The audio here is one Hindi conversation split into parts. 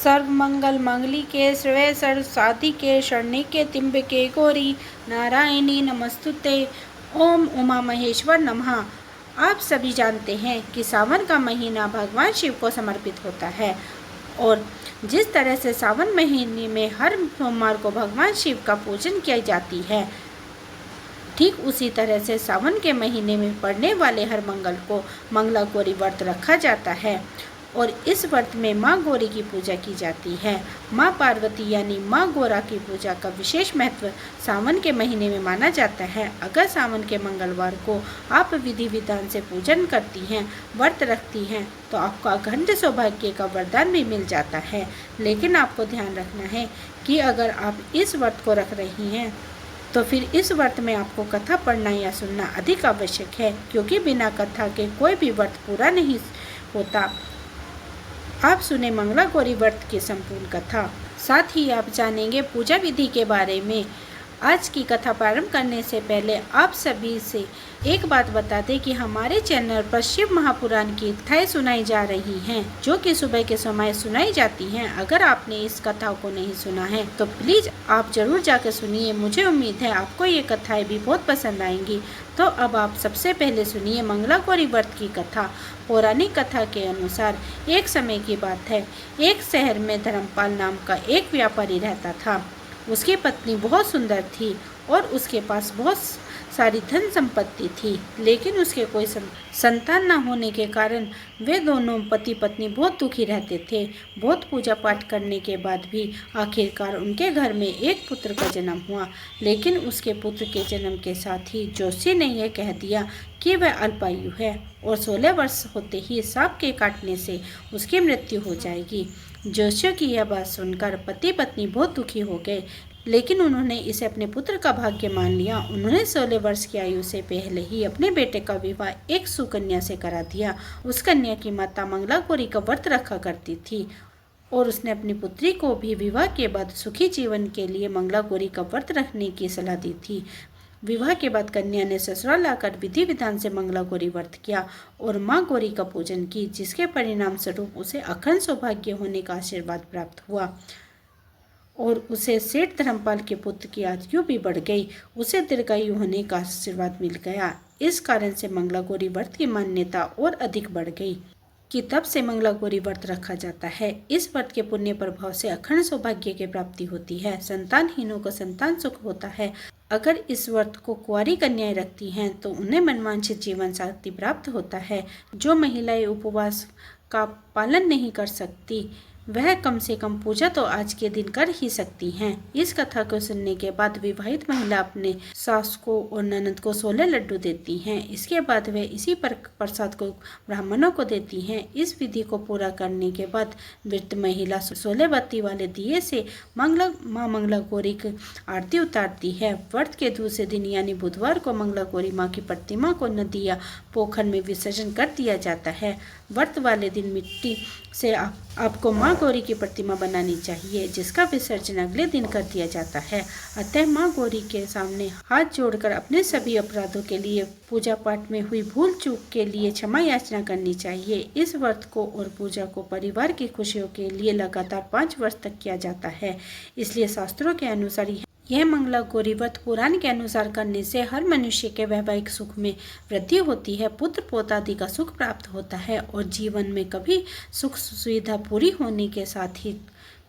सर्वमंगल मंगलिके शिवे सर्वसाधिके शरण्ये त्र्यंबके गौरी नारायणी नमस्तुते। ओम उमा महेश्वर नमः। आप सभी जानते हैं कि सावन का महीना भगवान शिव को समर्पित होता है और जिस तरह से सावन महीने में हर सोमवार को भगवान शिव का पूजन किया जाती है, ठीक उसी तरह से सावन के महीने में पड़ने वाले हर मंगल को मंगला गौरी व्रत रखा जाता है और इस व्रत में माँ गौरी की पूजा की जाती है। माँ पार्वती यानी माँ गौरा की पूजा का विशेष महत्व सावन के महीने में माना जाता है। अगर सावन के मंगलवार को आप विधि विधान से पूजन करती हैं, व्रत रखती हैं, तो आपको अखंड सौभाग्य का वरदान भी मिल जाता है। लेकिन आपको ध्यान रखना है कि अगर आप इस व्रत को रख रही हैं तो फिर इस व्रत में आपको कथा पढ़ना या सुनना अधिक आवश्यक है, क्योंकि बिना कथा के कोई भी व्रत पूरा नहीं होता। आप सुने मंगला गौरी व्रत की संपूर्ण कथा, साथ ही आप जानेंगे पूजा विधि के बारे में। आज की कथा प्रारंभ करने से पहले आप सभी से एक बात बता दें कि हमारे चैनल पर शिव महापुराण की कथाएं सुनाई जा रही हैं, जो कि सुबह के समय सुनाई जाती हैं। अगर आपने इस कथा को नहीं सुना है तो प्लीज़ आप जरूर जाकर सुनिए। मुझे उम्मीद है आपको ये कथाएं भी बहुत पसंद आएंगी। तो अब आप सबसे पहले सुनिए मंगला गौरी व्रत की कथा। पौराणिक कथा के अनुसार एक समय की बात है, एक शहर में धर्मपाल नाम का एक व्यापारी रहता था। उसकी पत्नी बहुत सुंदर थी और उसके पास बहुत सारी धन संपत्ति थी, लेकिन उसके कोई संतान न होने के कारण वे दोनों पति पत्नी बहुत दुखी रहते थे। बहुत पूजा पाठ करने के बाद भी आखिरकार उनके घर में एक पुत्र का जन्म हुआ, लेकिन उसके पुत्र के जन्म के साथ ही जोशी ने यह कह दिया कि वह अल्पायु है और 16 वर्ष होते ही सांप के काटने से उसकी मृत्यु हो जाएगी। जोशियों की यह बात सुनकर पति पत्नी बहुत दुखी हो गए, लेकिन उन्होंने इसे अपने पुत्र का भाग्य मान लिया। उन्होंने 16 वर्ष की आयु से पहले ही अपने बेटे का विवाह एक सुकन्या से करा दिया। उस कन्या की माता मंगला गौरी का व्रत रखा करती थी और उसने अपनी पुत्री को भी विवाह के बाद सुखी जीवन के लिए मंगला गौरी का व्रत रखने की सलाह दी थी। विवाह के बाद कन्या ने ससुराल आकर विधि विधान से मंगला गौरी व्रत किया और माँ गौरी का पूजन की, जिसके परिणाम स्वरूप उसे अखंड सौभाग्य होने का आशीर्वाद प्राप्त हुआ और उसे सेठ धर्मपाल के पुत्र की आयु भी बढ़ गई। उसे दीर्घायु होने का आशीर्वाद मिल गया। इस कारण से मंगला गौरी व्रत की मान्यता और अधिक बढ़ गई कि तब से मंगला गौरी व्रत रखा जाता है। इस व्रत के पुण्य प्रभाव से अखंड सौभाग्य की प्राप्ति होती है। संतानहीनों को संतान सुख होता है। अगर इस व्रत को कुंवारी कन्याएं रखती हैं तो उन्हें मनवांछित जीवन साथी प्राप्त होता है। जो महिलाएं उपवास का पालन नहीं कर सकती, वह कम से कम पूजा तो आज के दिन कर ही सकती हैं। इस कथा को सुनने के बाद विवाहित महिला अपने सास को और ननद को 16 लड्डू देती हैं। इसके बाद वे इसी प्रसाद को ब्राह्मणों को देती हैं। इस विधि को पूरा करने के बाद वृद्ध महिला 16 बत्ती वाले दिए से माँ मंगला गौरी की आरती उतारती है। व्रत के दूसरे दिन यानी बुधवार को मंगला गौरी माँ की प्रतिमा को नदी या पोखर में विसर्जन कर दिया जाता है। व्रत वाले दिन मिट्टी से आपको माँ गौरी की प्रतिमा बनानी चाहिए, जिसका विसर्जन अगले दिन कर दिया जाता है। अतः माँ गौरी के सामने हाथ जोड़कर अपने सभी अपराधों के लिए, पूजा पाठ में हुई भूल चूक के लिए क्षमा याचना करनी चाहिए। इस व्रत को और पूजा को परिवार की खुशियों के लिए लगातार 5 वर्ष तक किया जाता है। इसलिए शास्त्रों के अनुसार यह मंगला गौरी व्रत पुराण के अनुसार करने से हर मनुष्य के वैवाहिक सुख में वृद्धि होती है, पुत्र पोता आदि का सुख प्राप्त होता है और जीवन में कभी सुख सुविधा पूरी होने के साथ ही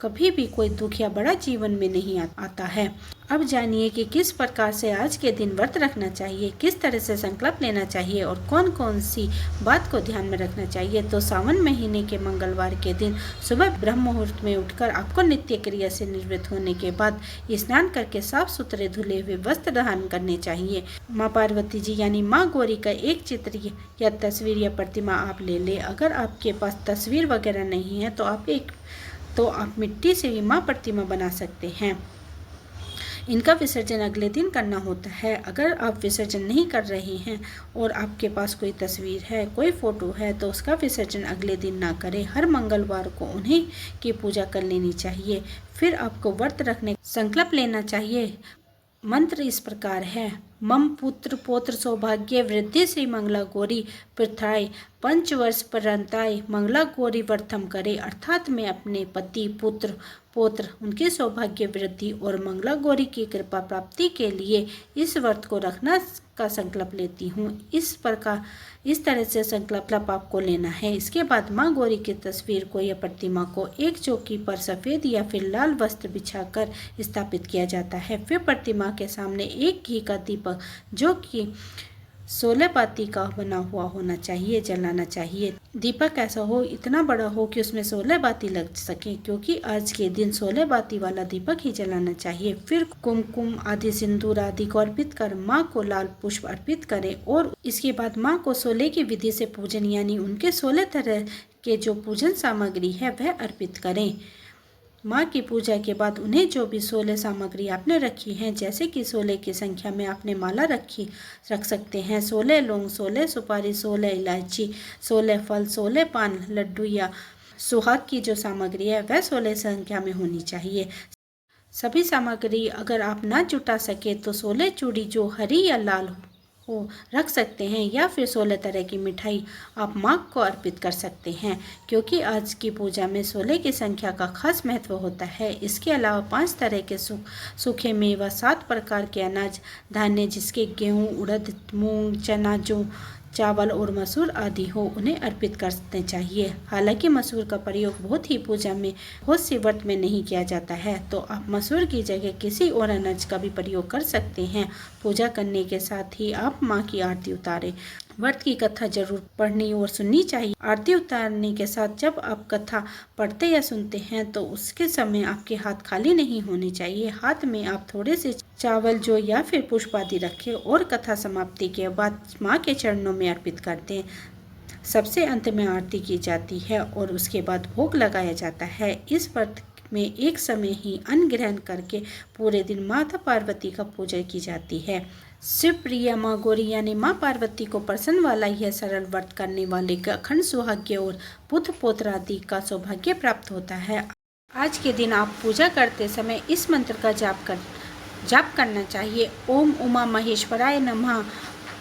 कभी भी कोई दुख या बड़ा जीवन में नहीं आता है। अब जानिए कि किस प्रकार से आज के दिन व्रत रखना चाहिए, किस तरह से संकल्प लेना चाहिए और कौन कौन सी बात को ध्यान में रखना चाहिए। तो सावन महीने के मंगलवार के दिन सुबह ब्रह्म मुहूर्त में उठकर आपको नित्य क्रिया से निवृत्त होने के बाद स्नान करके साफ सुथरे धुले हुए वस्त्र धारण करने चाहिए। माँ पार्वती जी यानी माँ गौरी का एक चित्र या तस्वीर या प्रतिमा आप ले ले। अगर आपके पास तस्वीर वगैरह नहीं है तो आप मिट्टी से भी माँ प्रतिमा बना सकते हैं। इनका विसर्जन अगले दिन करना होता है। अगर आप विसर्जन नहीं कर रहे हैं और आपके पास कोई तस्वीर है, कोई फोटो है, तो उसका विसर्जन अगले दिन ना करें। हर मंगलवार को उन्हीं की पूजा कर लेनी चाहिए। फिर आपको व्रत रखने संकल्प लेना चाहिए। मंत्र इस प्रकार है: मम पुत्र पौत्र सौभाग्य वृद्धि श्री मंगला गौरी प्रथाय पंचवर्ष पर्यंताय मंगला गौरी व्रतम करे, अर्थात मैं अपने पति पुत्र पौत्र उनके सौभाग्य वृद्धि और मंगला गौरी की कृपा प्राप्ति के लिए इस व्रत को रखना का संकल्प लेती हूँ। इस तरह से संकल्प आपको लेना है। इसके बाद माँ गौरी की तस्वीर को या प्रतिमा को एक चौकी पर सफ़ेद या फिर लाल वस्त्र बिछाकर स्थापित किया जाता है। फिर प्रतिमा के सामने एक घी का दीपक जो कि 16 बाती का बना हुआ होना चाहिए जलाना चाहिए। दीपक ऐसा हो, इतना बड़ा हो कि उसमें 16 बाती लग सके, क्योंकि आज के दिन 16 बाती वाला दीपक ही जलाना चाहिए। फिर कुमकुम आदि सिंदूर आदि को अर्पित कर माँ को लाल पुष्प अर्पित करें और इसके बाद माँ को 16 की विधि से पूजन यानी उनके 16 तरह के जो पूजन सामग्री है वह अर्पित करें। माँ की पूजा के बाद उन्हें जो भी 16 सामग्री आपने रखी हैं, जैसे कि 16 की संख्या में आपने माला रख सकते हैं। 16 लौंग, 16 सुपारी, 16 इलायची, 16 फल, 16 पान, लड्डू या सुहाग की जो सामग्री है वह 16 संख्या में होनी चाहिए। सभी सामग्री अगर आप ना जुटा सके तो 16 चूड़ी जो हरी या लाल हो रख सकते हैं, या फिर 16 तरह की मिठाई आप माँ को अर्पित कर सकते हैं, क्योंकि आज की पूजा में 16 की संख्या का खास महत्व होता है। इसके अलावा 5 तरह के सूखे मेवा, 7 प्रकार के अनाज धान्य जिसके गेहूँ, उड़द, मूंग, चना, जौ, चावल और मसूर आदि हो उन्हें अर्पित करने चाहिए। हालांकि मसूर का प्रयोग बहुत ही पूजा में बहुत सी व्रत में नहीं किया जाता है, तो आप मसूर की जगह किसी और अनाज का भी प्रयोग कर सकते हैं। पूजा करने के साथ ही आप माँ की आरती उतारें। व्रत की कथा जरूर पढ़नी और सुननी चाहिए। आरती उतारने के साथ जब आप कथा पढ़ते या सुनते हैं तो उसके समय आपके हाथ खाली नहीं होने चाहिए। हाथ में आप थोड़े से चावल जो या फिर पुष्प आदि रखें और कथा समाप्ति के बाद माँ के चरणों में अर्पित करते हैं। सबसे अंत में आरती की जाती है और उसके बाद भोग लगाया जाता है। इस व्रत में एक समय ही अन्न ग्रहण करके पूरे दिन माता पार्वती का पूजा की जाती है। शिव प्रिया माँ गौरी यानी माँ पार्वती को प्रसन्न वाला यह सरल व्रत करने वाले का अखंड सौभाग्य और पुत्र पौत्र आदि का सौभाग्य प्राप्त होता है। आज के दिन आप पूजा करते समय इस मंत्र का जाप करना चाहिए। ओम उमा महेश्वराय नमः,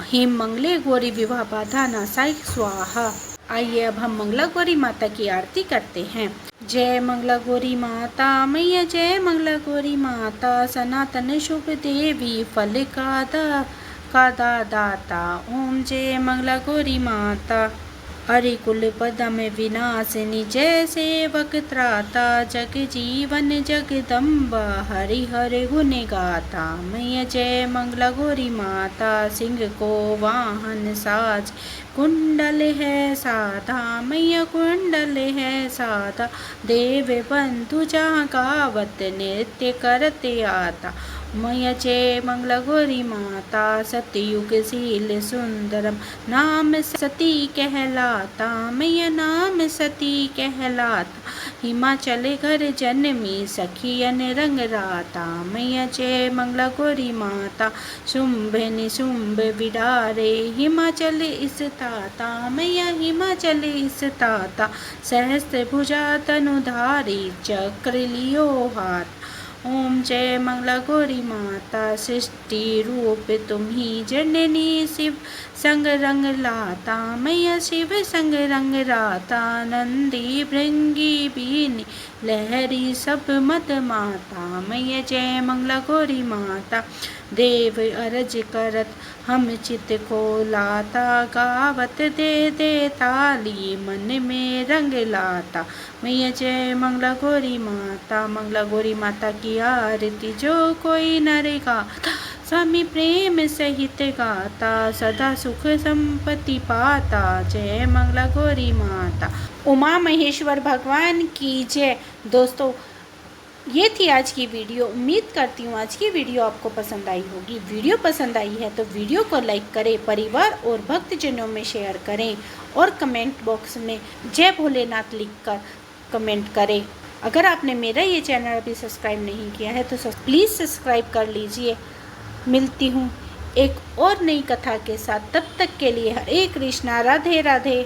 हेम मंगले गौरी विवाह बाधा नासाय स्वाहा। आइए अब हम मंगला गौरी माता की आरती करते हैं। जय मंगला गौरी माता मैया, जय मंगला गौरी माता, सनातन शुभ देवी फल का दाता। ओम जय मंगला गौरी माता। हरि कुल पदम विनाशिनी, जय सेवक त्राता, जग जीवन जगदम्बा, हरि हर गुण गाथा। मैया जय मंगला गौरी माता, सिंह को वाहन साज, कुंडल है साधा, मैया कुंडल है साधा, देव बंधु जहाँ गावत नृत्य करते आता। मैया जय मंगला गौरी माता, सतयुग शील सुंदरम, नाम सती कहलाता, मैया नाम सती कहलाता, हिमाचल घर जन्मी सखियन रंग राता। मैया जय मंगला गौरी माता, शुंभ निशुंभ विडारे, हिमाचल इस ताता, मैया हिमाचल इस ताता, सहस्त्र भुजा तनुधारी, चक्र लियो हाथ। ओम जय मंगला गौरी माता, सृष्टि रूप तुम ही जननी, शिव संग रंग लाता, मैया शिव संग रंग राता, नंदी भृंगी बीनी लहरी सब मत माता। मैया जय मंगला गौरी माता, देव अरज करत हम चित को लाता, गावत दे ताली मन में रंग लाता। मैया जय मंगला गौरी माता, मंगला गौरी माता की आरती जो कोई नर गाता, स्वामी प्रेम सहित गाता, सदा सुख संपत्ति पाता। जय मंगला गौरी माता। उमा महेश्वर भगवान की जय। दोस्तों, ये थी आज की वीडियो। उम्मीद करती हूँ आज की वीडियो आपको पसंद आई होगी। वीडियो पसंद आई है तो वीडियो को लाइक करें, परिवार और भक्तजनों में शेयर करें और कमेंट बॉक्स में जय भोलेनाथ लिखकर कमेंट करें। अगर आपने मेरा ये चैनल अभी सब्सक्राइब नहीं किया है तो प्लीज़ सब्सक्राइब कर लीजिए। मिलती हूँ एक और नई कथा के साथ, तब तक के लिए हरे कृष्णा, राधे राधे।